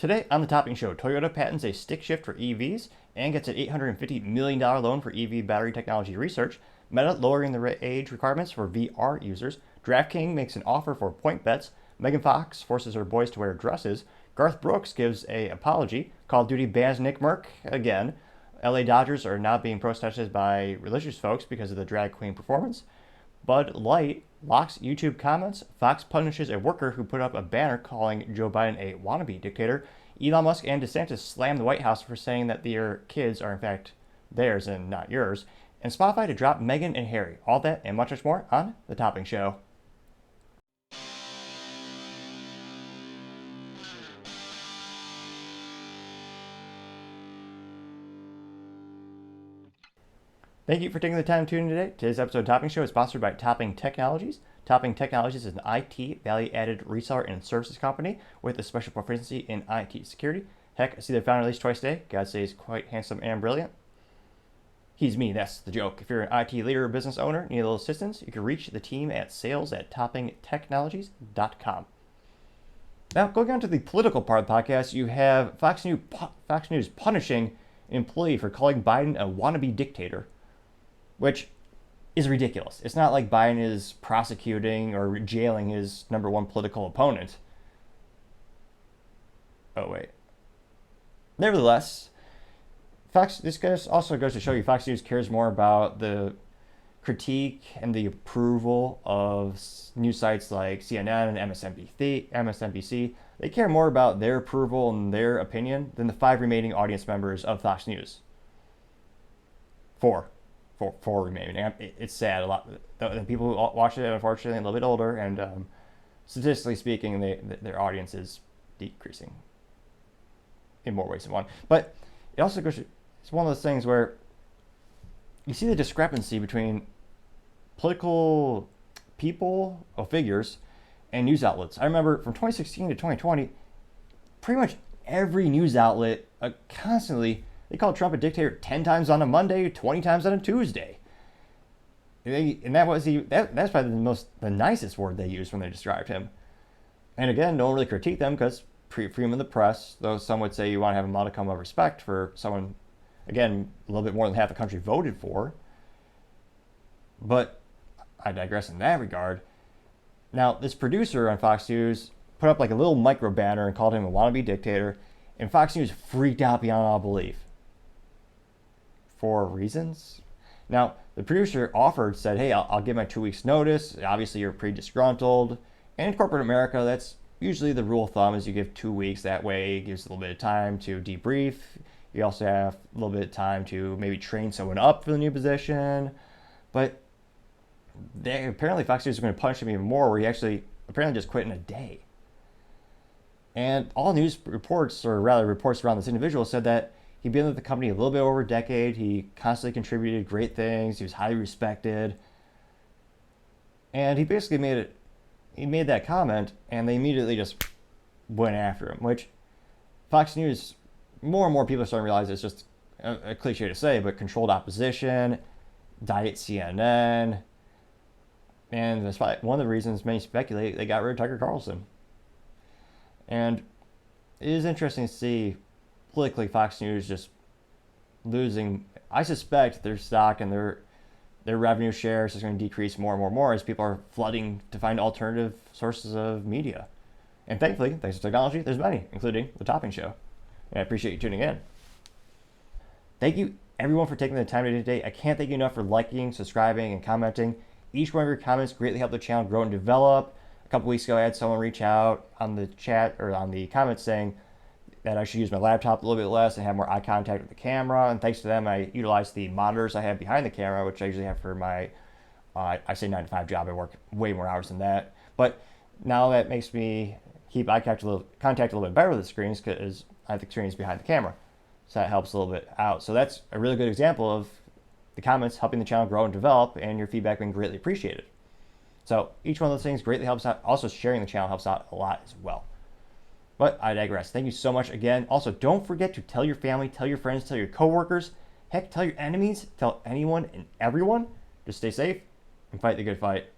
Today on the Topping Show, Toyota patents a stick shift for EVs and gets an $850 million loan for EV battery technology research. Meta lowering the age requirements for VR users. DraftKings makes an offer for point bets. Megan Fox forces her boys to wear dresses. Garth Brooks gives an apology. Call of Duty bans Nick Merck again. LA Dodgers are now being protested by religious folks because of the drag queen performance. Bud Light locks YouTube comments. Fox punishes a worker who put up a banner calling Joe Biden a wannabe dictator. Elon Musk and DeSantis slammed the White House for saying that their kids are in fact theirs and not yours. And Spotify to drop Meghan and Harry. All that and much more on The Topping Show. Thank you for taking the time to tune in today. Today's episode of Topping Show is sponsored by Topping Technologies. Topping Technologies is an IT value-added reseller and services company with a special proficiency in IT security. Heck, I see their founder at least twice a day. God say he's quite handsome and brilliant. He's me, that's the joke. If you're an IT leader or business owner, need a little assistance, you can reach the team at sales@toppingtechnologies.com. Now, going on to the political part of the podcast, you have Fox News punishing an employee for calling Biden a wannabe dictator, which is ridiculous. It's not like Biden is prosecuting or jailing his number one political opponent. Oh, wait. Nevertheless, this also goes to show you Fox News cares more about the critique and the approval of news sites like CNN and MSNBC. They care more about their approval and their opinion than the 5 remaining audience members of Fox News. Four remaining. It's sad. A lot. The people who watch it, unfortunately, a little bit older, and statistically speaking, their audience is decreasing in more ways than one. But it also goes. It's one of those things where you see the discrepancy between political people or figures and news outlets. I remember from 2016 to 2020, pretty much every news outlet constantly. They called Trump a dictator 10 times on a Monday, 20 times on a Tuesday. And that's probably the nicest word they used when they described him. And again, no one really critiqued them because freedom of the press, though some would say you want to have a modicum of respect for someone, again, a little bit more than half the country voted for. But I digress in that regard. Now, this producer on Fox News put up like a little micro banner and called him a wannabe dictator, and Fox News freaked out beyond all belief. For reasons. Now, the producer said, hey, I'll give my 2 weeks notice. Obviously, you're pretty disgruntled. And in corporate America, that's usually the rule of thumb is you give 2 weeks. That way, it gives a little bit of time to debrief. You also have a little bit of time to maybe train someone up for the new position. But apparently, Fox News is going to punish him even more, where he actually apparently just quit in a day. And all news reports, or rather reports around this individual, said that he'd been with the company a little bit over a decade. He constantly contributed great things. He was highly respected. And he basically made that comment, and they immediately just went after him, which Fox News, more and more people are starting to realize it's just a cliche to say, but controlled opposition, diet CNN, and that's one of the reasons many speculate they got rid of Tucker Carlson. And it is interesting to see politically Fox News just losing. I suspect their stock and their revenue shares is going to decrease more and more as people are flooding to find alternative sources of media. And thankfully, thanks to technology, there's many, including The Topping Show. And I appreciate you tuning in. Thank you everyone for taking the time today. I can't thank you enough for liking, subscribing, and commenting. Each one of your comments greatly help the channel grow and develop. A couple weeks ago, I had someone reach out on the chat or on the comments saying that I should use my laptop a little bit less and have more eye contact with the camera. And thanks to them, I utilized the monitors I have behind the camera, which I usually have for my, I say 9 to 5 job. I work way more hours than that. But now that makes me keep eye contact a little bit better with the screens because I have the screens behind the camera. So that helps a little bit out. So that's a really good example of the comments helping the channel grow and develop, and your feedback being greatly appreciated. So each one of those things greatly helps out. Also, sharing the channel helps out a lot as well. But I digress. Thank you so much again. Also, don't forget to tell your family, tell your friends, tell your coworkers, heck, tell your enemies, tell anyone and everyone. Just stay safe and fight the good fight.